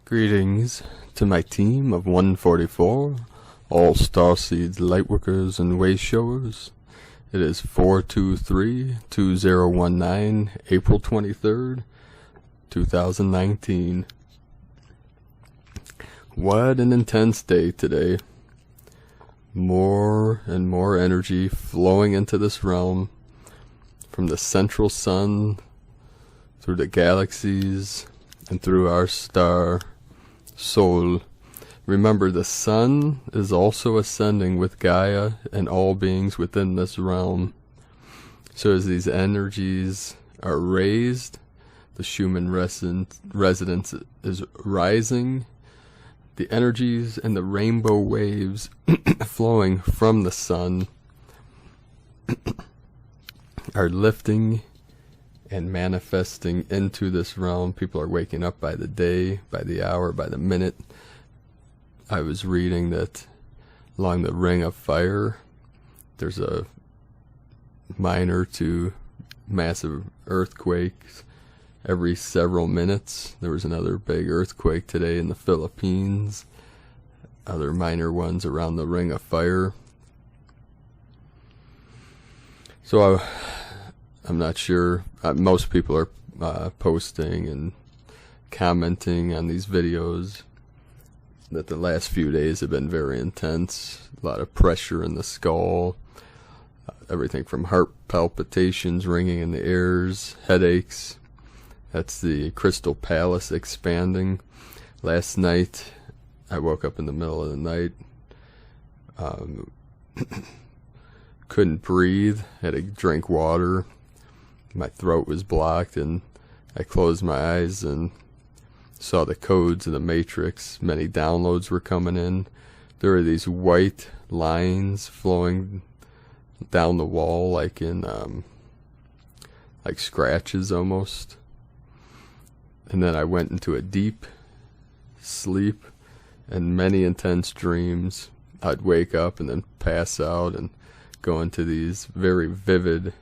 Greetings to my team of 144, all Starseeds, Lightworkers, and Wayshowers. It is 4/23/2019, April 23rd, 2019. What an intense day today. More and more energy flowing into this realm, from the central sun, through the galaxies, and through our star, Sol. Remember, the sun is also ascending with Gaia and all beings within this realm. So as these energies are raised, the Schumann resonance is rising. The energies and the rainbow waves flowing from the sun are lifting and manifesting into this realm. People are waking up by the day, by the hour, by the minute. I was reading that along the Ring of Fire, there's a minor to massive earthquakes every several minutes. There was another big earthquake today in the Philippines. Other minor ones around the Ring of Fire. So I'm not sure. Most people are posting and commenting on these videos that the last few days have been very intense. A lot of pressure in the skull. Everything from heart palpitations, ringing in the ears, headaches. That's the Crystal Palace expanding. Last night, I woke up in the middle of the night. Couldn't breathe. Had to drink water. My throat was blocked, and I closed my eyes and saw the codes in the matrix. Many downloads were coming in. There were these white lines flowing down the wall, like in like scratches almost. And then I went into a deep sleep and many intense dreams. I'd wake up and then pass out and go into these very vivid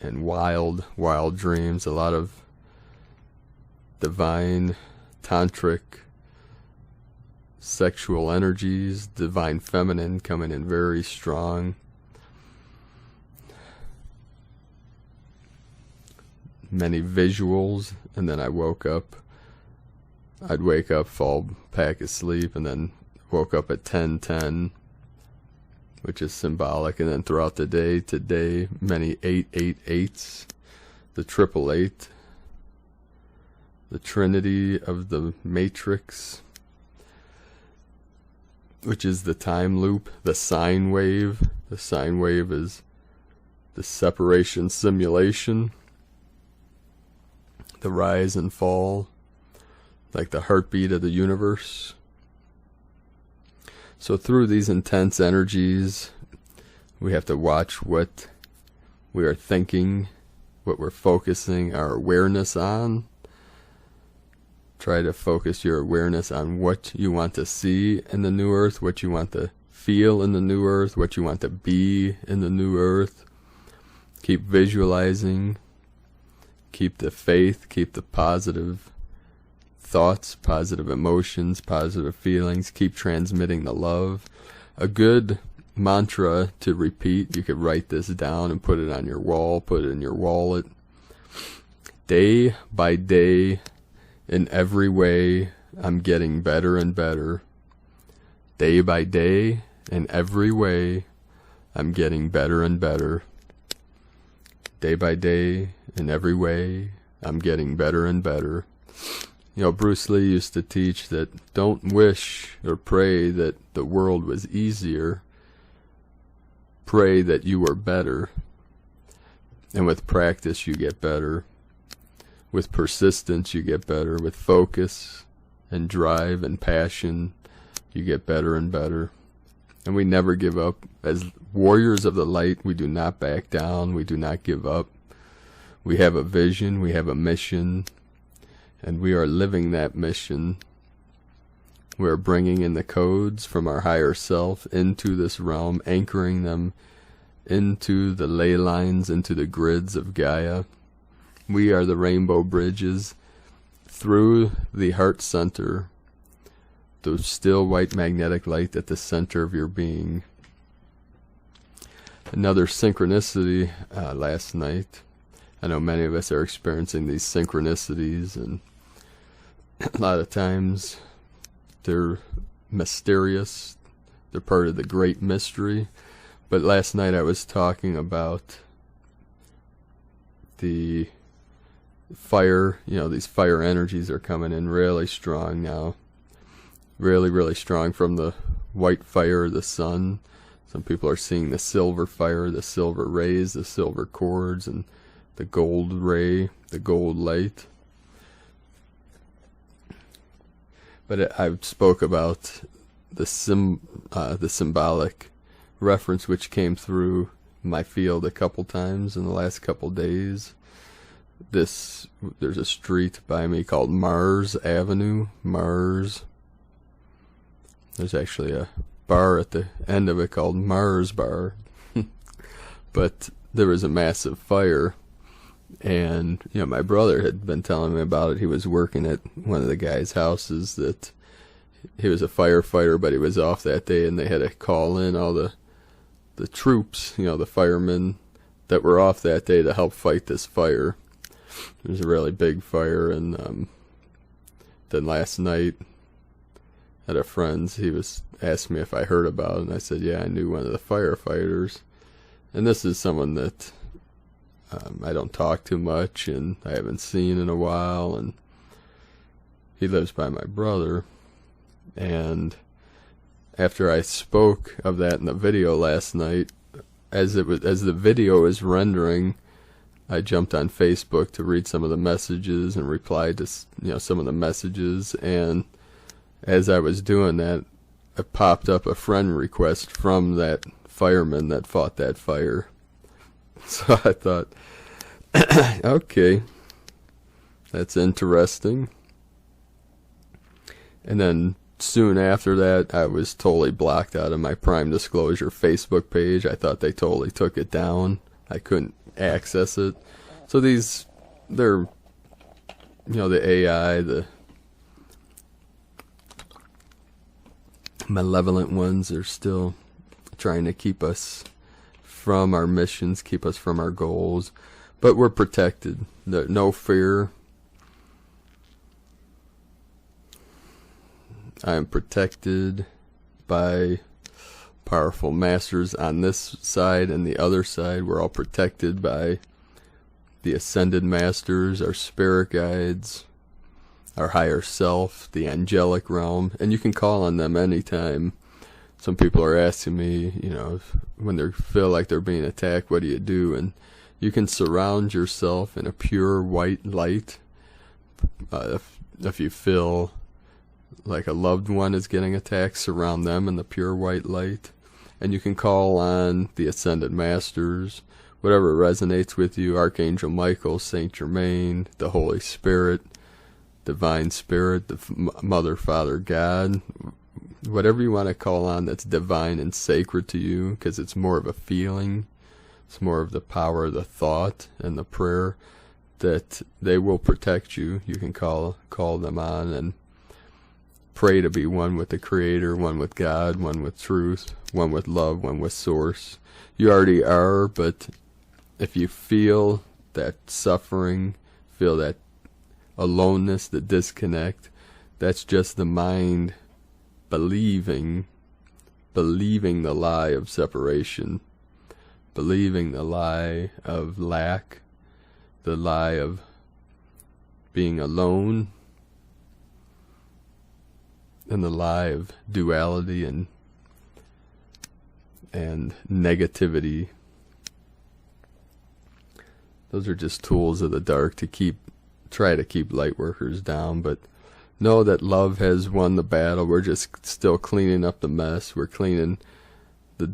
and wild dreams. A lot of divine, tantric, sexual energies, divine feminine coming in very strong. Many visuals, and then I woke up. I'd wake up, fall back asleep, and then woke up at 10:10, which is symbolic. And then throughout the day, today, many 888s, the 888, the Trinity of the Matrix, which is the time loop, the sine wave. The sine wave is the separation simulation, the rise and fall, like the heartbeat of the universe. So through these intense energies, we have to watch what we are thinking, what we're focusing our awareness on. Try to focus your awareness on what you want to see in the new earth, what you want to feel in the new earth, what you want to be in the new earth. Keep visualizing. Keep the faith, keep the positive thoughts, positive emotions, positive feelings. Keep transmitting the love. A good mantra to repeat, you could write this down and put it on your wall, put it in your wallet. Day by day, in every way, I'm getting better and better. Day by day, in every way, I'm getting better and better. Day by day, in every way, I'm getting better and better. You know, Bruce Lee used to teach that don't wish or pray that the world was easier. Pray that you were better. And with practice, you get better. With persistence, you get better. With focus and drive and passion, you get better and better. And we never give up. As warriors of the light, we do not back down. We do not give up. We have a vision. We have a mission. And we are living that mission. We are bringing in the codes from our higher self into this realm, anchoring them into the ley lines, into the grids of Gaia. We are the rainbow bridges through the heart center, the still white magnetic light at the center of your being. Another synchronicity last night. I know many of us are experiencing these synchronicities, and a lot of times they're mysterious. They're part of the great mystery. But last night I was talking about the fire. You know, these fire energies are coming in really strong now. Really, really strong from the white fire of the sun. Some people are seeing the silver fire, the silver rays, the silver cords, and the gold ray, the gold light. But I spoke about the symbolic reference which came through my field a couple times in the last couple days. There's a street by me called Mars Avenue. Mars. There's actually a bar at the end of it called Mars Bar. But there was a massive fire. And, you know, my brother had been telling me about it. He was working at one of the guys' houses that he was a firefighter, but he was off that day, and they had to call in all the troops, you know, the firemen that were off that day to help fight this fire. It was a really big fire, and then last night at a friend's, he was asking me if I heard about it, and I said, yeah, I knew one of the firefighters. And this is someone that I don't talk too much, and I haven't seen in a while, and he lives by my brother. And after I spoke of that in the video last night, as the video was rendering, I jumped on Facebook to read some of the messages and replied to, you know, some of the messages. And as I was doing that, it popped up a friend request from that fireman that fought that fire. So I thought, okay, that's interesting. And then soon after that, I was totally blocked out of my Prime Disclosure Facebook page. I thought they totally took it down. I couldn't access it. So they're, you know, the AI, the malevolent ones are still trying to keep us from our missions, keep us from our goals. But we're protected. No fear. I am protected by powerful masters on this side and the other side. We're all protected by the ascended masters, our spirit guides, our higher self, the angelic realm. And you can call on them anytime. Some people are asking me, you know, when they feel like they're being attacked, what do you do? And you can surround yourself in a pure white light. If you feel like a loved one is getting attacked, surround them in the pure white light. And you can call on the Ascended Masters, whatever resonates with you, Archangel Michael, Saint Germain, the Holy Spirit, Divine Spirit, the Mother, Father, God, whatever you want to call on that's divine and sacred to you, because it's more of a feeling. It's more of the power of the thought and the prayer that they will protect you. You can call them on and pray to be one with the Creator, one with God, one with truth, one with love, one with Source. You already are, but if you feel that suffering, feel that aloneness, the disconnect, that's just the mind believing the lie of separation. Believing the lie of lack, the lie of being alone, and the lie of duality and negativity. Those are just tools of the dark to try to keep Lightworkers down, but know that love has won the battle. We're just still cleaning up the mess. We're cleaning the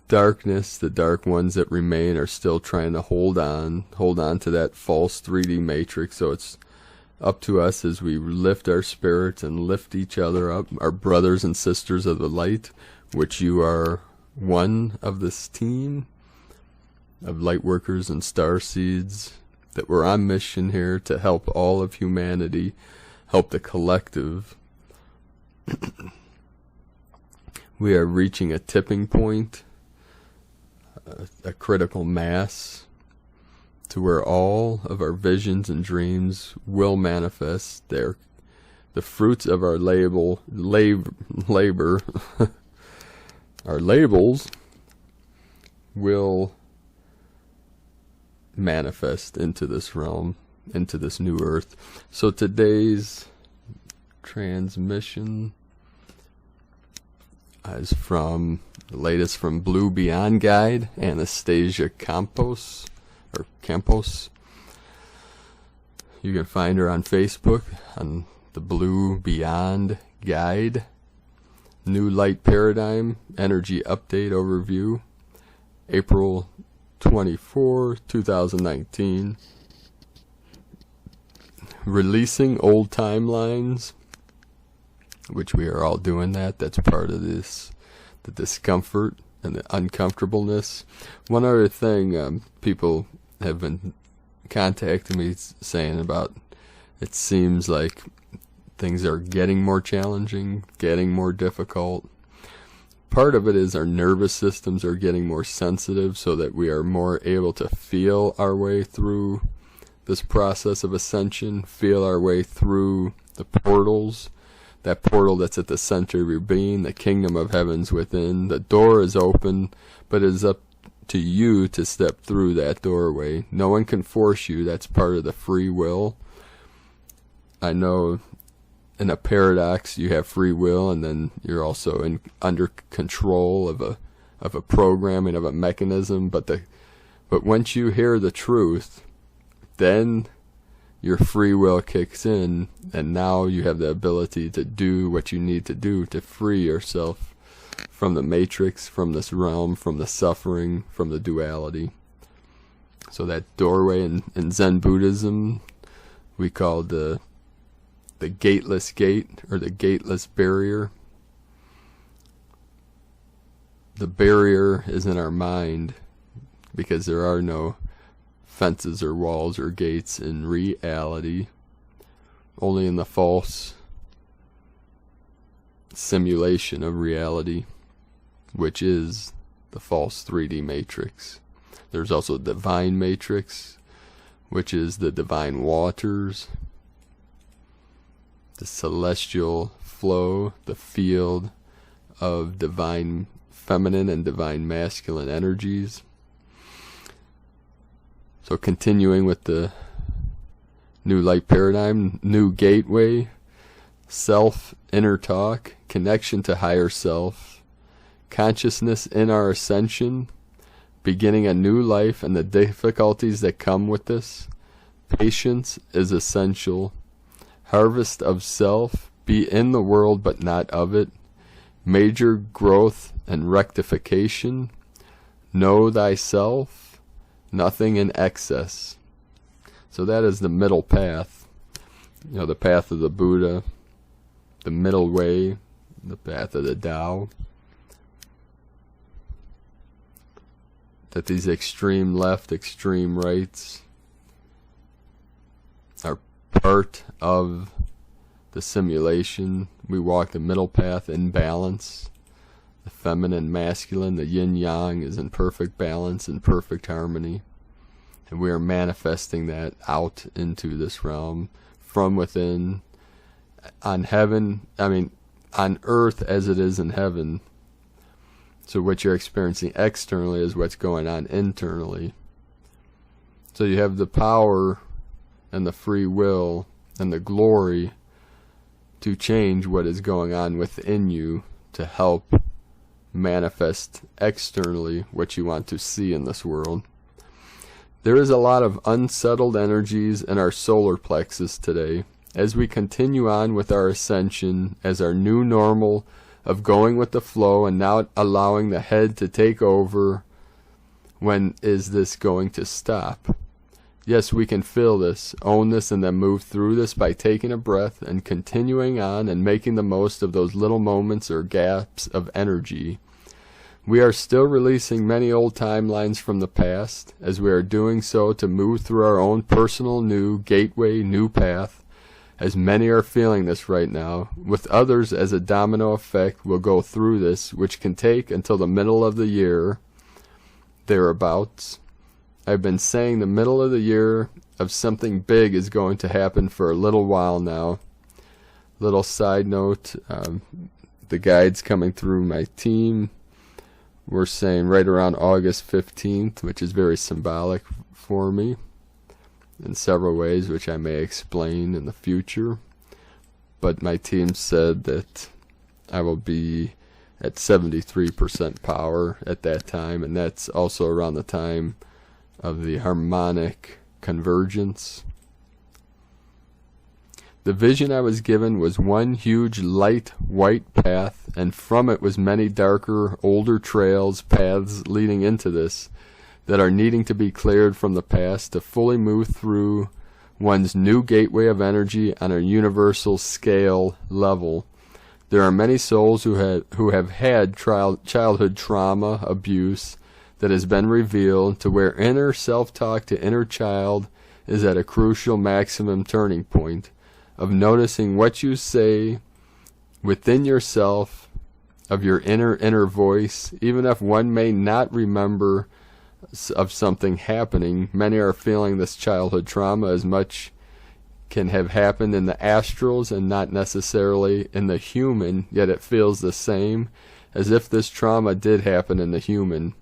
darkness. The dark ones that remain are still trying to hold on to that false 3D matrix. So it's up to us as we lift our spirits and lift each other up, our brothers and sisters of the light, which you are one of this team of Lightworkers and Starseeds that we're on mission here to help all of humanity, help the collective. We are reaching a tipping point, a critical mass, to where all of our visions and dreams will manifest. The fruits of our labor, our labels, will manifest into this realm, into this new earth. So today's transmission is from the latest from Blue Beyond Guide, Anastasia Campos. You can find her on Facebook on the Blue Beyond Guide. New Light Paradigm Energy Update Overview, April 24, 2019. Releasing old timelines, which we are all doing that. That's part of this, the discomfort and the uncomfortableness. One other thing, people have been contacting me saying about, it seems like things are getting more challenging, getting more difficult. Part of it is our nervous systems are getting more sensitive so that we are more able to feel our way through this process of ascension, feel our way through the portals. That portal that's at the center of your being, the kingdom of heaven's within. The door is open, but it is up to you to step through that doorway. No one can force you. That's part of the free will. I know in a paradox you have free will, and then you're also under control of a programming, of a mechanism. But once you hear the truth, then your free will kicks in, and now you have the ability to do what you need to do to free yourself from the matrix, from this realm, from the suffering, from the duality. So that doorway in Zen Buddhism, we call the gateless gate, or the gateless barrier. The barrier is in our mind, because there are no fences or walls or gates in reality, only in the false simulation of reality, which is the false 3D matrix. There's also the divine matrix, which is the divine waters, the celestial flow, the field of divine feminine and divine masculine energies. So continuing with the new light paradigm, new gateway, self, inner talk, connection to higher self, consciousness in our ascension, beginning a new life and the difficulties that come with this. Patience is essential. Harvest of self, be in the world but not of it. Major growth and rectification. Know thyself. Nothing in excess. So that is the middle path. You know, the path of the Buddha, the middle way, the path of the Tao. That these extreme left, extreme rights are part of the simulation. We walk the middle path in balance. The feminine, masculine, the yin-yang is in perfect balance, in perfect harmony. And we are manifesting that out into this realm from within, on earth as it is in heaven. So what you're experiencing externally is what's going on internally. So you have the power and the free will and the glory to change what is going on within you to help manifest externally what you want to see in this world. There is a lot of unsettled energies in our solar plexus today as we continue on with our ascension as our new normal of going with the flow and not allowing the head to take over. When is this going to stop? Yes, we can feel this, own this, and then move through this by taking a breath and continuing on and making the most of those little moments or gaps of energy We are still releasing many old timelines from the past, as we are doing so to move through our own personal new gateway, new path, as many are feeling this right now, with others as a domino effect will go through this, which can take until the middle of the year, thereabouts. I've been saying the middle of the year of something big is going to happen for a little while now. Little side note, the guides coming through my team, we're saying right around August 15th, which is very symbolic for me in several ways, which I may explain in the future. But my team said that I will be at 73% power at that time, and that's also around the time of the harmonic convergence. The vision I was given was one huge light white path, and from it was many darker, older trails, paths leading into this, that are needing to be cleared from the past to fully move through one's new gateway of energy on a universal scale level. There are many souls who have had childhood trauma, abuse, that has been revealed to where inner self-talk to inner child is at a crucial maximum turning point of noticing what you say within yourself of your inner voice, even if one may not remember of something happening. Many are feeling this childhood trauma as much can have happened in the astrals and not necessarily in the human, yet it feels the same as if this trauma did happen in the human.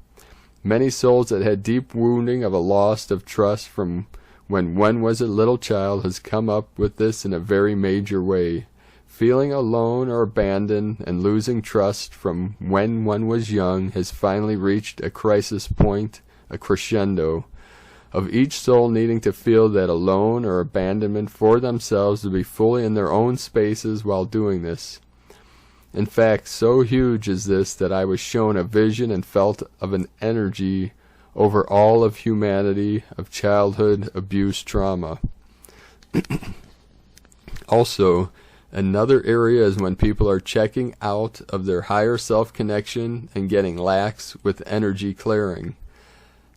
Many souls that had deep wounding of a loss of trust from when one was a little child has come up with this in a very major way. Feeling alone or abandoned and losing trust from when one was young has finally reached a crisis point, a crescendo, of each soul needing to feel that alone or abandonment for themselves to be fully in their own spaces while doing this. In fact, so huge is this that I was shown a vision and felt of an energy over all of humanity of childhood abuse trauma. Also, another area is when people are checking out of their higher self connection and getting lax with energy clearing.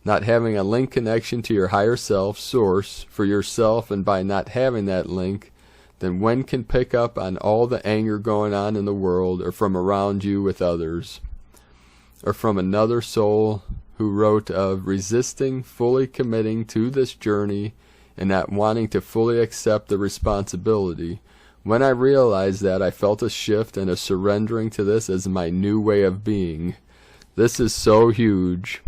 Not having a link connection to your higher self source for yourself, and by not having that link, then one can pick up on all the anger going on in the world or from around you with others. Or from another soul who wrote of resisting fully committing to this journey and not wanting to fully accept the responsibility. When I realized that, I felt a shift and a surrendering to this as my new way of being. This is so huge.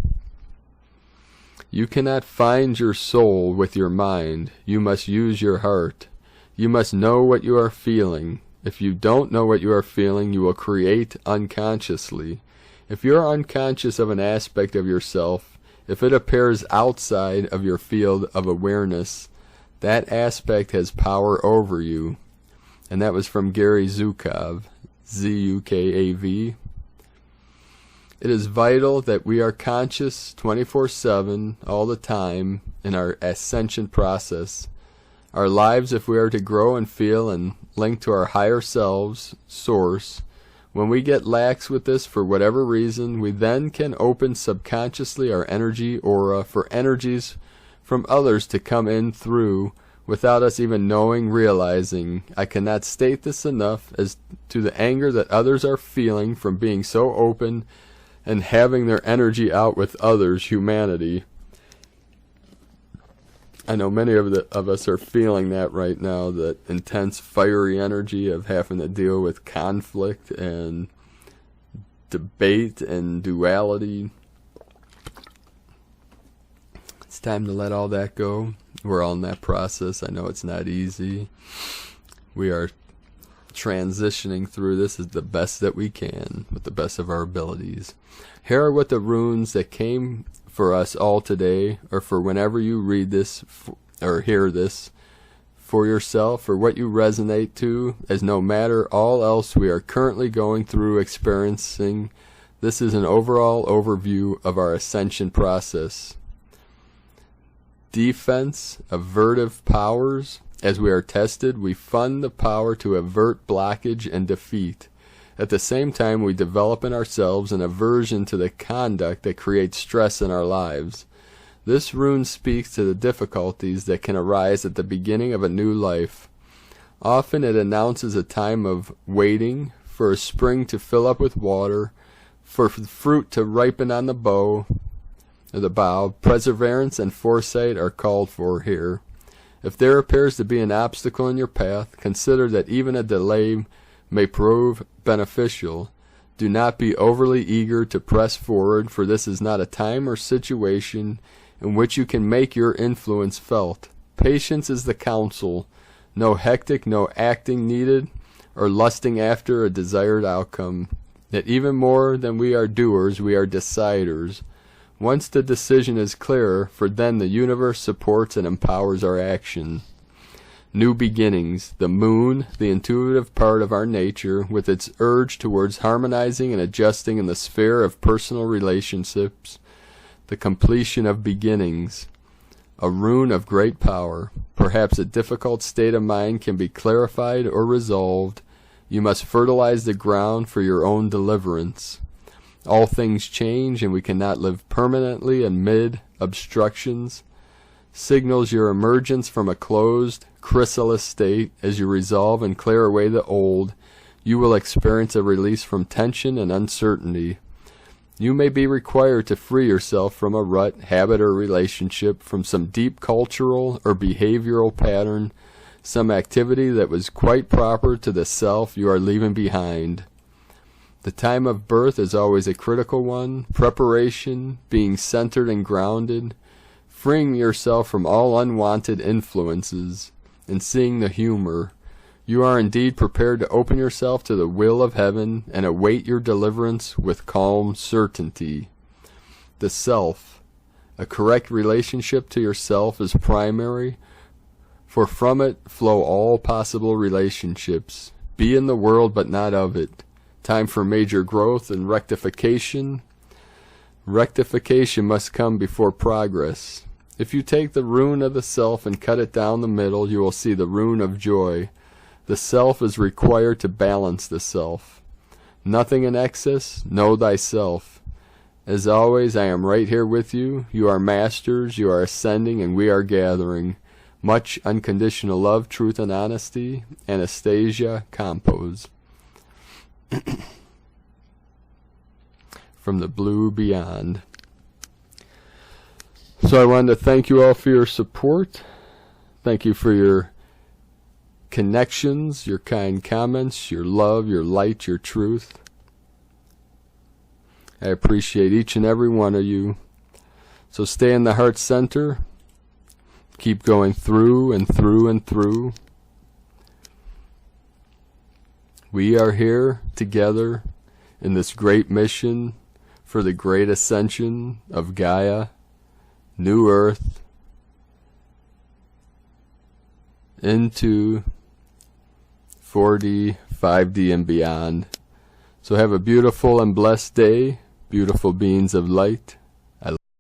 You cannot find your soul with your mind. You must use your heart. You must know what you are feeling. If you don't know what you are feeling, you will create unconsciously. If you are unconscious of an aspect of yourself, if it appears outside of your field of awareness, that aspect has power over you. And that was from Gary Zukov, Z-U-K-A-V. It is vital that we are conscious 24/7 all the time in our ascension process. Our lives, if we are to grow and feel and link to our higher selves, source, when we get lax with this for whatever reason, we then can open subconsciously our energy aura for energies from others to come in through without us even knowing, realizing. I cannot state this enough as to the anger that others are feeling from being so open and having their energy out with others, humanity. I know many of us are feeling that right now, that intense fiery energy of having to deal with conflict and debate and duality. It's time to let all that go. We're all in that process. I know it's not easy. We are transitioning through this as the best that we can, with the best of our abilities. Here are what the runes that came for us all today, or for whenever you read this or hear this for yourself, or what you resonate to, as no matter all else we are currently going through experiencing. This is an overall overview of our ascension process. Defense, avertive powers. As we are tested, we fund the power to avert blockage and defeat. At the same time, we develop in ourselves an aversion to the conduct that creates stress in our lives. This rune speaks to the difficulties that can arise at the beginning of a new life. Often it announces a time of waiting for a spring to fill up with water, for fruit to ripen on the bough. Perseverance and foresight are called for here. If there appears to be an obstacle in your path, consider that even a delay may prove beneficial. Do not be overly eager to press forward, for this is not a time or situation in which you can make your influence felt. Patience is the counsel. No hectic, no acting needed, or lusting after a desired outcome. That even more than we are doers, we are deciders. Once the decision is clear, for then the universe supports and empowers our action. New beginnings, the moon, the intuitive part of our nature, with its urge towards harmonizing and adjusting in the sphere of personal relationships, the completion of beginnings. A rune of great power. Perhaps a difficult state of mind can be clarified or resolved. You must fertilize the ground for your own deliverance. All things change, and we cannot live permanently amid obstructions. Signals your emergence from a closed, chrysalis state. As you resolve and clear away the old, you will experience a release from tension and uncertainty. You may be required to free yourself from a rut, habit, or relationship, from some deep cultural or behavioral pattern, some activity that was quite proper to the self you are leaving behind. The time of birth is always a critical one. Preparation, being centered and grounded, freeing yourself from all unwanted influences, and seeing the humor. You are indeed prepared to open yourself to the will of heaven and await your deliverance with calm certainty. The self. A correct relationship to yourself is primary, for from it flow all possible relationships. Be in the world but not of it. Time for major growth and rectification. Rectification must come before progress. If you take the rune of the self and cut it down the middle, you will see the rune of joy. The self is required to balance the self. Nothing in excess, know thyself. As always, I am right here with you. You are masters, you are ascending, and we are gathering. Much unconditional love, truth, and honesty. Anastasia Compos. From the blue beyond. So I wanted to thank you all for your support. Thank you for your connections, your kind comments, your love, your light, your truth. I appreciate each and every one of you. So stay in the heart center. Keep going through and through and through. We are here together in this great mission for the great ascension of Gaia, New Earth, into 4D, 5D, and beyond. So have a beautiful and blessed day, beautiful beings of light.